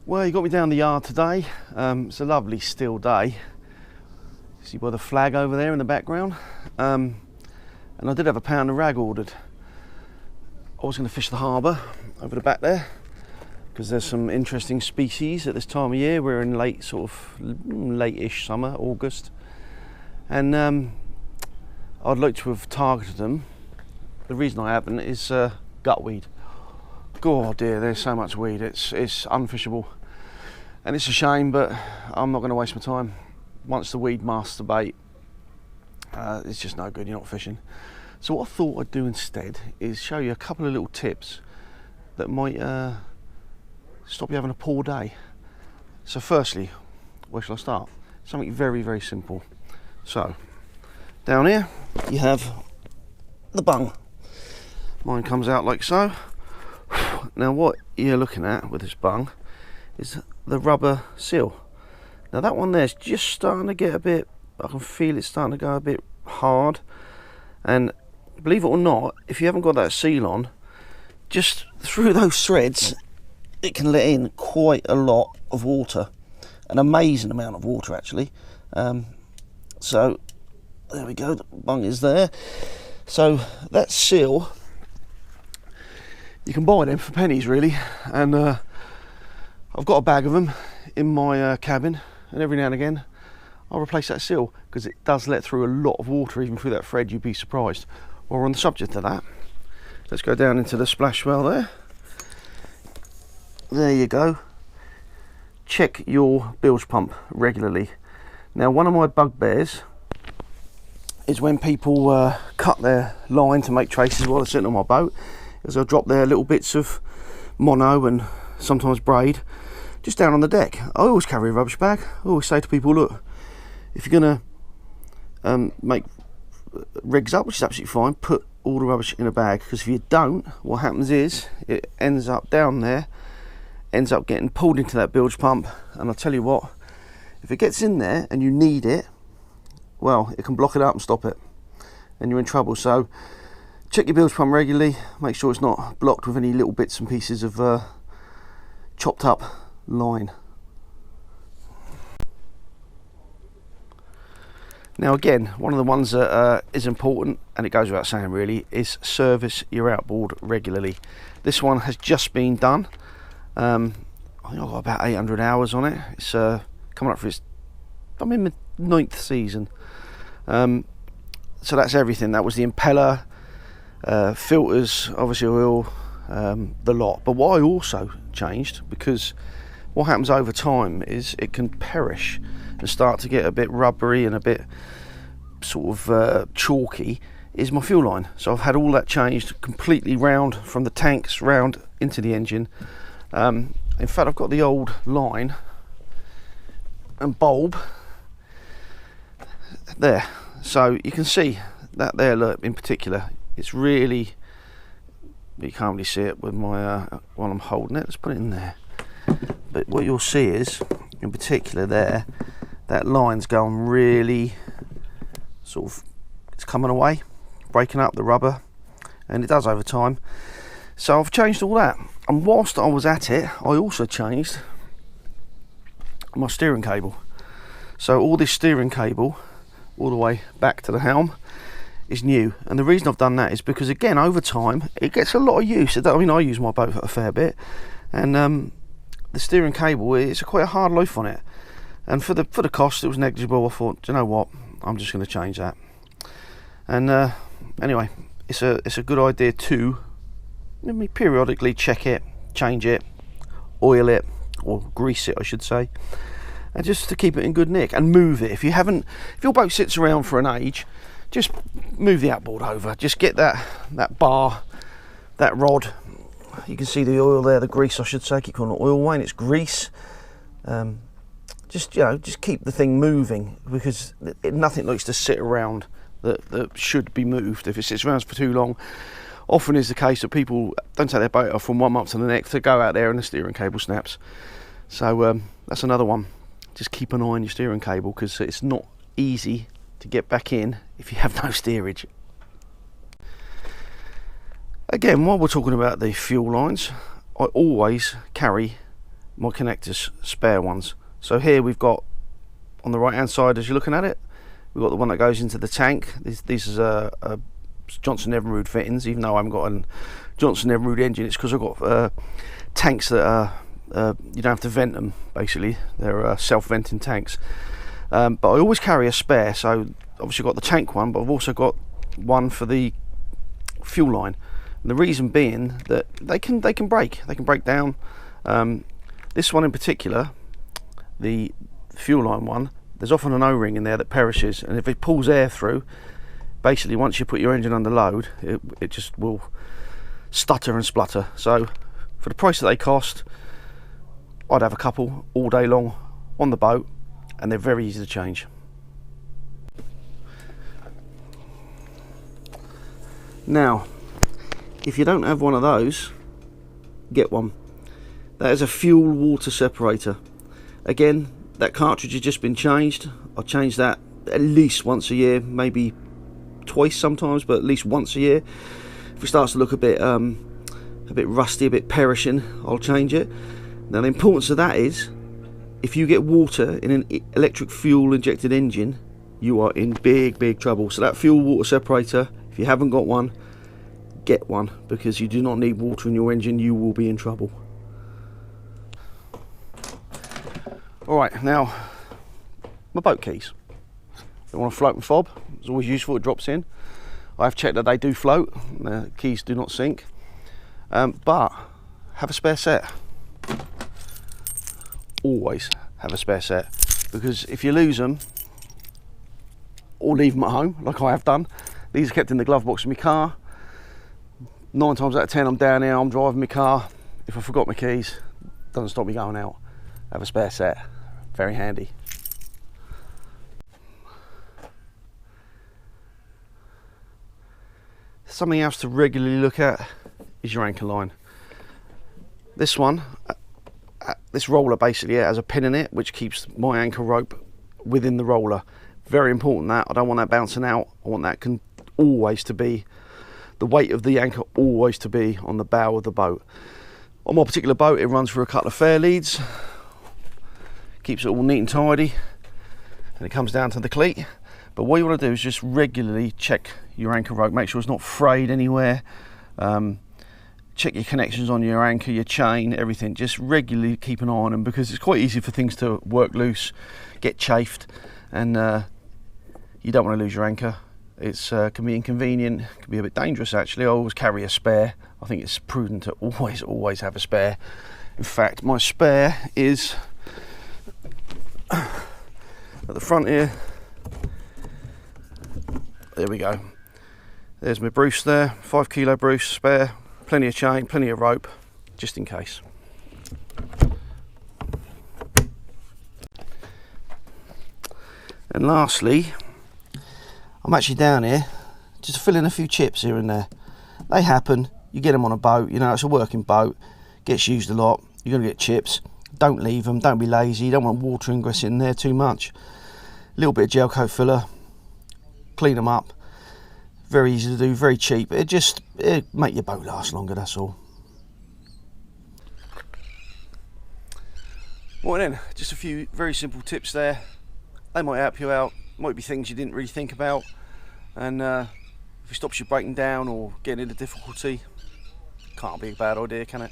Well, you got me down the yard today. It's a lovely still day. See by the flag over there in the background. And I did have a pound of rag ordered. I was going to fish the harbour over the back there because there's some interesting species at this time of year. We're in late-ish summer, August, and I'd like to have targeted them. The reason I haven't is gutweed. God dear, there's so much weed. It's unfishable, and it's a shame, but I'm not going to waste my time. Once the weed masks the bait, it's just no good. You're not fishing. So what I thought I'd do instead is show you a couple of little tips that might stop you having a poor day. So firstly, where shall I start? Something very, very simple. So down here you have the bung. Mine comes out like so. Now what you're looking at with this bung is the rubber seal. Now that one there's just starting to get a bit, I can feel it starting to go a bit hard, and believe it or not, if you haven't got that seal on, just through those threads it can let in quite a lot of water, an amazing amount of water actually. So there we go, the bung is there. So that seal, you can buy them for pennies really, and I've got a bag of them in my cabin, and every now and again I'll replace that seal because it does let through a lot of water even through that thread. You'd be surprised. While we're on the subject of that, let's go down into the splash well there. There you go. Check your bilge pump regularly. Now one of my bugbears is when people cut their line to make traces while they're sitting on my boat, is they'll drop their little bits of mono and sometimes braid just down on the deck. I always carry a rubbish bag. I always say to people, look, if you're going to make rigs up, which is absolutely fine, put all the rubbish in a bag, because if you don't, what happens is it ends up down there, ends up getting pulled into that bilge pump, and I'll tell you what, if it gets in there and you need it, well, it can block it up and stop it, and you're in trouble. So check your bilge pump regularly, make sure it's not blocked with any little bits and pieces of chopped up line. Now again, one of the ones that is important, and it goes without saying really, is service your outboard regularly. This one has just been done. I think I've got about 800 hours on it. It's coming up for I'm in the 9th season. So that's everything. That was the impeller, filters, obviously oil, the lot. But what I also changed, because what happens over time is it can perish and start to get a bit rubbery and a bit sort of chalky, is my fuel line. So I've had all that changed completely round from the tanks round into the engine. In fact, I've got the old line and bulb there, so you can see that there, look, in particular, it's really, you can't really see it with my while I'm holding it. Let's put it in there. But what you'll see is, in particular there, that line's going really sort of, it's coming away, breaking up the rubber, and it does over time. So I've changed all that, and whilst I was at it, I also changed my steering cable. So all this steering cable all the way back to the helm is new, and the reason I've done that is because, again, over time it gets a lot of use. I mean, I use my boat a fair bit, and the steering cable, it's quite a hard life on it, and for the cost it was negligible. I thought, do you know what, I'm just going to change that. And anyway, it's a good idea to periodically check it, change it, oil it, or grease it I should say, and just to keep it in good nick, and move it. If your boat sits around for an age, just move the outboard over, just get that bar, that rod. You can see the oil there, the grease I should say, keep calling it oil, Wayne, it's grease. Just keep the thing moving, because nothing likes to sit around that should be moved. If it sits around for too long, often is the case that people don't take their boat off from 1 month to the next, to go out there and the steering cable snaps. So that's another one. Just keep an eye on your steering cable, because it's not easy to get back in if you have no steerage. Again, while we're talking about the fuel lines, I always carry my connectors, spare ones. So here we've got, on the right hand side as you're looking at it, we've got the one that goes into the tank. This is a Johnson Evinrude fittings. Even though I haven't got a Johnson Evinrude engine, it's because I've got tanks that are you don't have to vent them, basically. They're self-venting tanks. But I always carry a spare, so obviously I've got the tank one, but I've also got one for the fuel line. And the reason being that they can break down. This one in particular, the fuel line one, there's often an O-ring in there that perishes, and if it pulls air through, basically once you put your engine under load, it just will stutter and splutter. So for the price that they cost, I'd have a couple all day long on the boat, and they're very easy to change. Now, if you don't have one of those, get one. That is a fuel water separator. Again, that cartridge has just been changed. I change that at least once a year, maybe twice sometimes, but at least once a year. If it starts to look a bit rusty, a bit perishing, I'll change it. Now the importance of that is, if you get water in an electric fuel injected engine, you are in big trouble. So that fuel water separator, if you haven't got one, get one, because you do not need water in your engine. You will be in trouble. Alright, now my boat keys. They want a floating fob. It's always useful, it drops in. I have checked that they do float, the keys do not sink. But have a spare set. Always have a spare set, because if you lose them or leave them at home, like I have done, these are kept in the glove box of my car. 9 times out of 10 I'm down here, I'm driving my car. If I forgot my keys, doesn't stop me going out. Have a spare set, very handy. Something else to regularly look at is your anchor line. This one, this roller basically has a pin in it which keeps my anchor rope within the roller. Very important that. I don't want that bouncing out. I want that always to be, the weight of the anchor always to be on the bow of the boat. On my particular boat, it runs through a couple of fair leads, keeps it all neat and tidy, and it comes down to the cleat. But what you want to do is just regularly check your anchor rope, make sure it's not frayed anywhere. Check your connections on your anchor, your chain, everything. Just regularly keep an eye on them, because it's quite easy for things to work loose, get chafed, and you don't want to lose your anchor. It's can be inconvenient, can be a bit dangerous actually. I always carry a spare. I think it's prudent to always have a spare. In fact, my spare is at the front here. There we go. There's my Bruce there, 5 kilo Bruce spare. Plenty of chain, plenty of rope, just in case. And lastly, I'm actually down here just to fill in a few chips here and there. They happen, you get them on a boat, you know, it's a working boat, gets used a lot, you're going to get chips. Don't leave them, don't be lazy, you don't want water ingress in there too much. A little bit of gel coat filler, clean them up. Very easy to do, very cheap. It make your boat last longer, that's all. Well then, just a few very simple tips there. They might help you out, might be things you didn't really think about, and if it stops you breaking down or getting into difficulty, can't be a bad idea, can it?